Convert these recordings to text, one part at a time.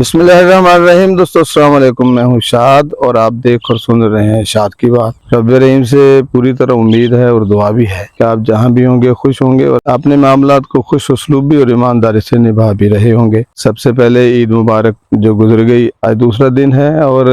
बिस्मिल्लाहिर्रहमानिर्रहीम। दोस्तों अस्सलाम वालेकुम, मैं हूँ शाद और आप देख और सुन रहे हैं शाद की बात। रब्बे रहीम से पूरी तरह उम्मीद है और दुआ भी है कि आप जहाँ भी होंगे खुश होंगे और अपने मामलात को खुश उसलूबी और ईमानदारी से निभा भी रहे होंगे। सबसे पहले ईद मुबारक जो गुजर गई, आज दूसरा दिन है और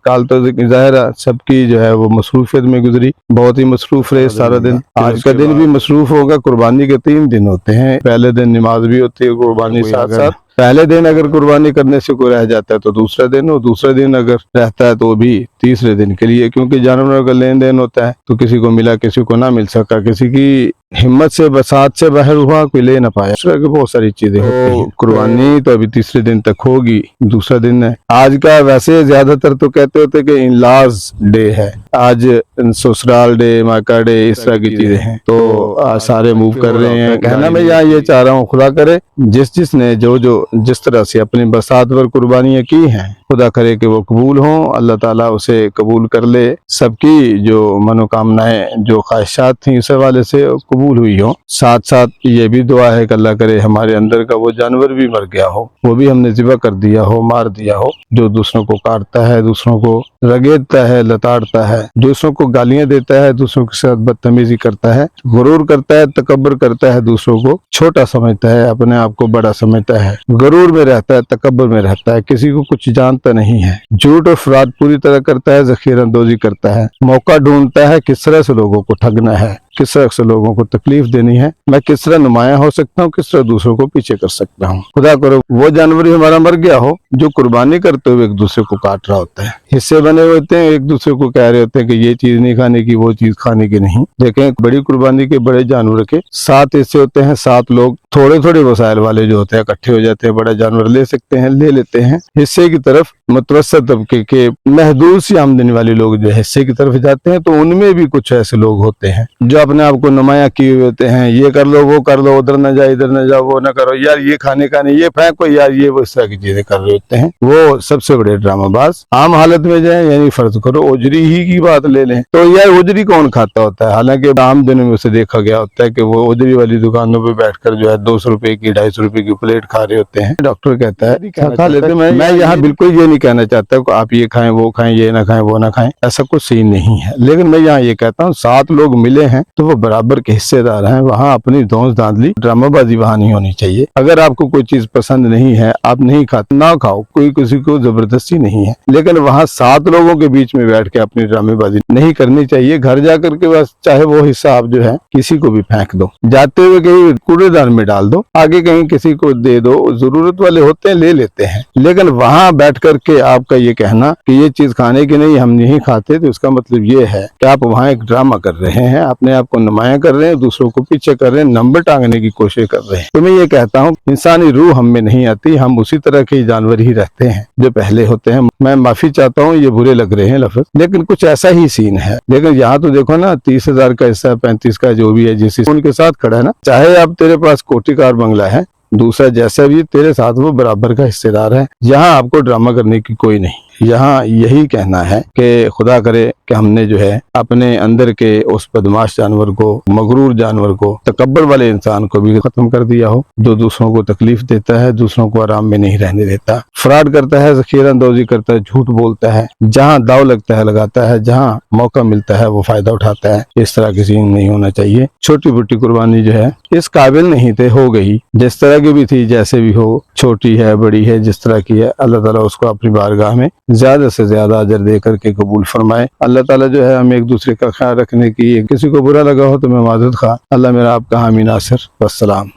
कल तो ज़ाहिर सबकी जो है वो मसरूफियत में गुजरी, बहुत ही मसरूफ रहे सारा दिन। आज का दिन भी मसरूफ होगा। कुर्बानी के 3 दिन होते हैं, पहले दिन नमाज भी होती है, कुर्बानी साथ साथ। पहले दिन अगर कुर्बानी करने से कोई रह जाता है तो दूसरा दिन, और दूसरा दिन अगर रहता है तो भी तीसरे दिन के लिए, क्योंकि जानवरों का लेन देन होता है तो किसी को मिला किसी को ना मिल सका, किसी की हिम्मत से बसात से बाहर हुआ कोई ले ना पाया, इस तरह की बहुत सारी चीजें होती हैं। कुर्बानी तो अभी तीसरे दिन तक होगी, दूसरा दिन है आज का। वैसे ज्यादातर तो कहते होते कि इनलाज डे है आज, ससुराल डे, माका डे, इस तरह की चीजें हैं, तो आज सारे मूव कर रहे हैं। कहना मैं यहाँ ये चाह रहा हूँ, खुदा करे जिसने जो जिस तरह से अपनी बसात पर कुर्बानियां की हैं, खुदा करे कि वो कबूल हों, अल्लाह ताला उसे कबूल कर ले। सबकी जो मनोकामनाएं, जो ख्वाहिशात थी इस हवाले से कबूल हुई हो। साथ साथ ये भी दुआ है कि अल्लाह करे हमारे अंदर का वो जानवर भी मर गया हो, वो भी हमने ज़िबा कर दिया हो, मार दिया हो, जो दूसरों को काटता है, दूसरों को रगेदता है, लताड़ता है, दूसरों को गालियां देता है, दूसरों के साथ बदतमीजी करता है, गुरूर करता है, तकब्बर करता है, दूसरों को छोटा समझता है, अपने आप को बड़ा समझता है, गुरूर में रहता है, तकब्बर में रहता है, किसी को कुछ जानता नहीं है, झूठ और फराड पूरी तरह करता है, ज़ख़ीरअंदोज़ी करता है, मौका ढूंढता है किस तरह से लोगों को ठगना है, किस तरह से लोगों को तकलीफ देनी है, मैं किस तरह नुमाया हो सकता हूँ, किस तरह दूसरों को पीछे कर सकता हूँ। खुदा करो वो जानवर ही हमारा मर गया हो जो कुर्बानी करते हुए एक दूसरे को काट रहा होता है, हिस्से बने हुए होते हैं, एक दूसरे को कह रहे होते हैं कि ये चीज नहीं खाने की, वो चीज खाने की नहीं। देखें, बड़ी कुर्बानी के बड़े जानवर के 7 हिस्से होते हैं, 7 लोग थोड़े थोड़े वसाइल वाले जो होते हैं इकट्ठे हो जाते हैं, बड़ा जानवर ले सकते हैं, ले लेते हैं। हिस्से की तरफ मुतवस्सित तबके के महदूद सी आमदनी वाले लोग जो हिस्से की तरफ जाते हैं, तो उनमें भी कुछ ऐसे लोग होते हैं जो अपने आप को नुमाया किए हुए होते हैं, ये कर लो, वो कर लो, उधर न जाए, इधर न जाओ, वो न करो, यार ये खाने का नहीं, ये फेंको यार, ये वो, इस तरह की चीजें कर रहे होते हैं। वो सबसे बड़े ड्रामाबाज। आम हालत में जाए, यानी फर्ज करो उजरी ही की बात ले लें, तो यार उजरी कौन खाता होता है? हालांकि आम दिनों में उसे देखा गया होता है कि वो उजरी वाली दुकानों पे बैठकर जो है 200 रुपए की, 250 रुपए की प्लेट खा रहे होते हैं। डॉक्टर कहता है खा लेते। मैं यहाँ बिल्कुल ये नहीं कहना चाहता कि आप ये खाएं, वो खाएं, ये ना खाएं, वो ना खाएं, ऐसा कुछ सीन नहीं है, लेकिन मैं यहाँ ये कहता हूँ 7 लोग मिले हैं तो वो बराबर के हिस्सेदार हैं। वहाँ अपनी धौंस धांधली, ड्रामाबाजी वहाँ नहीं होनी चाहिए। अगर आपको कोई चीज पसंद नहीं है, आप नहीं खाते, ना खाओ, कोई किसी को जबरदस्ती नहीं है, लेकिन वहाँ 7 लोगों के बीच में बैठ के अपनी ड्रामेबाजी नहीं करनी चाहिए। घर जाकर के बस चाहे वो हिस्सा आप जो है किसी को भी फेंक दो, जाते हुए कहीं कूड़ेदान में डाल दो, आगे कहीं किसी को दे दो, जरूरत वाले होते हैं ले लेते हैं। लेकिन वहाँ बैठ करके आपका ये कहना कि ये चीज खाने की नहीं, हम नहीं खाते, तो इसका मतलब ये है कि आप वहाँ एक ड्रामा कर रहे हैं, अपने आप को नुमाया कर रहे हैं, दूसरों को पीछे कर रहे हैं, नंबर टांगने की कोशिश कर रहे हैं। तो मैं ये कहता हूँ इंसानी रूह हम में नहीं आती, हम उसी तरह के जानवर ही रहते हैं जो पहले होते हैं। मैं माफी चाहता हूँ, ये बुरे लग रहे हैं लफ्ज, लेकिन कुछ ऐसा ही सीन है। लेकिन यहाँ तो देखो ना, 30,000 का हिस्सा, 35 का, जो भी है, जिस उनके साथ खड़ा है ना, चाहे अब तेरे पास कोठी कार बंगला है, दूसरा जैसा भी तेरे साथ वो बराबर का हिस्सेदार है। यहाँ आपको ड्रामा करने की कोई नहीं। यहाँ यही कहना है कि खुदा करे कि हमने जो है अपने अंदर के उस बदमाश जानवर को, मगरूर जानवर को, तकब्बर वाले इंसान को भी खत्म कर दिया हो, जो दूसरों को तकलीफ देता है, दूसरों को आराम में नहीं रहने देता, फ्रॉड करता है, ज़ख़ीरअंदोज़ी करता है, झूठ बोलता है, जहाँ दाव लगता है लगाता है, जहाँ मौका मिलता है वो फायदा उठाता है। इस तरह की सीन नहीं होना चाहिए। छोटी मोटी कुर्बानी जो है इस काबिल नहीं थे, हो गई, जिस तरह की भी थी, जैसे भी हो, छोटी है बड़ी है, जिस तरह की है, अल्लाह ताला उसको अपनी बारगाह में ज्यादा से ज्यादा अजर दे करके कबूल फरमाए। अल्लाह ताला जो है हमें एक दूसरे का ख्याल रखने की, किसी को बुरा लगा हो तो मैं माजरत खा। अल्लाह मेरा आपका हामी नासिर। वस्सलाम।